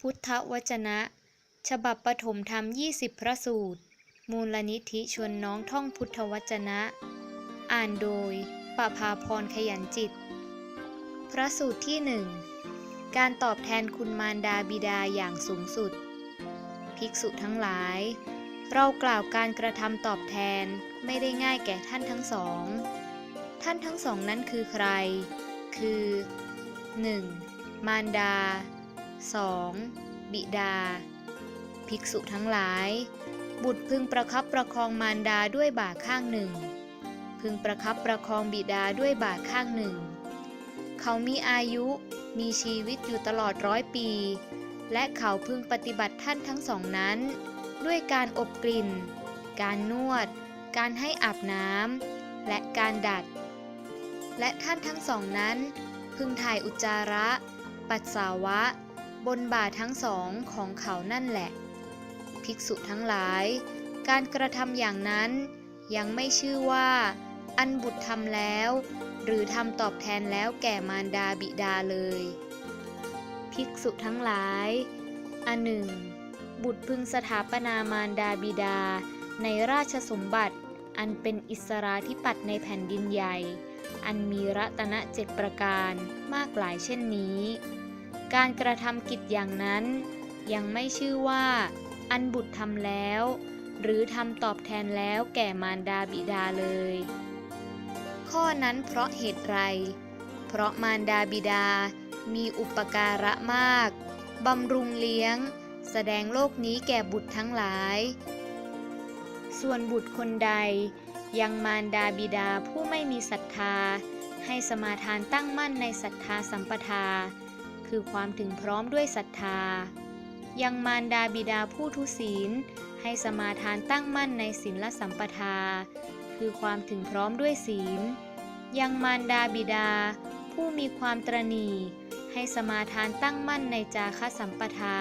พุทธวจนะ ฉบับปฐมธรรม20 พระสูตร มูลนิธิชวนน้องท่องพุทธวจนะ อ่านโดยประภาพรขยันจิต พระสูตรที่1 การตอบแทนคุณมารดาบิดาอย่างสูงสุด ภิกษุทั้งหลาย เรากล่าวการกระทำตอบแทนไม่ได้ง่ายแก่ท่านทั้งสอง ท่านทั้งสองนั้นคือใคร คือ 1. มารดา 2. บิดา ภิกษุทั้งหลาย บุตรพึงประคับประคองมารดาด้วยบ่าข้างหนึ่ง พึงประคับประคองบิดาด้วยบ่าข้างหนึ่ง เขามีอายุมีชีวิตอยู่ตลอด100 ปี และเขาพึงปฏิบัติท่านทั้งสองนั้นด้วยการอบกลิ่น การนวด การให้อาบน้ำ และการดัด และท่านทั้งสองนั้นพึงถ่ายอุจจาระ ปัสสาวะ บนบ่าทั้งสองของเขานั่นแหละ ภิกษุทั้งหลาย การกระทำอย่างนั้นยังไม่ชื่อว่าอันบุตรทำแล้ว หรือทำตอบแทนแล้วแก่มารดาบิดาเลย ภิกษุทั้งหลายอันหนึ่ง บุตรพึงสถาปนามารดาบิดาในราชสมบัติอันเป็นอิสราธิปัตย์ในแผ่นดินใหญ่อันมีรัตนะ7 ประการมากหลายเช่นนี้การกระทำกิจอย่างนั้นยังไม่ชื่อว่าอันบุตรทำแล้วหรือทำตอบแทนแล้วแก่มารดาบิดาเลยข้อนั้นเพราะเหตุไรเพราะมารดาบิดามีอุปการะมากบำรุงเลี้ยงแสดงโลกนี้แก่บุตรทั้งหลายส่วนบุตรคนใดยังมารดาบิดาผู้ไม่มีศรัทธาให้สมาทานตั้งมั่นในศรัทธาสัมปทาคือความถึงพร้อมด้วยศรัทธายังมารดาบิดาผู้ทุศีลให้สมาทานตั้งมั่นในศีลสัมปทาคือความถึงพร้อมด้วยศีลยังมารดาบิดาผู้มีความตระหนี่ให้สมาทานตั้งมั่นในจาคะสัมปทา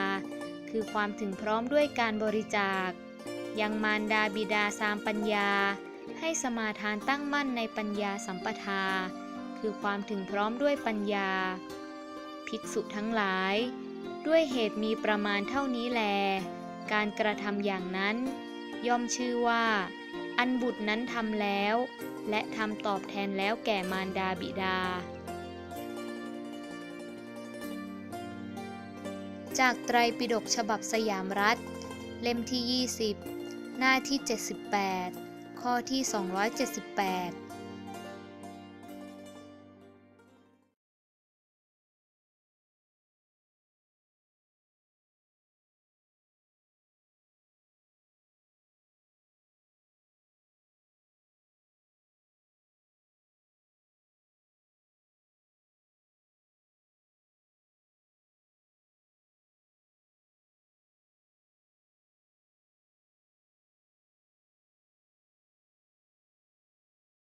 คือความถึงพร้อมด้วยการบริจาคยังมารดาบิดาสามปัญญาให้สมาทานตั้งมั่นในปัญญาสัมปทาคือความถึงพร้อมด้วยปัญญาภิกษุทั้งหลายด้วยเหตุมีประมาณเท่านี้แลการกระทำอย่างนั้นย่อมชื่อว่าอันบุตรนั้นทำแล้วและทำตอบแทนแล้วแก่มารดาบิดาจากไตรปิฎกฉบับสยามรัฐเล่มที่20หน้าที่78ข้อที่278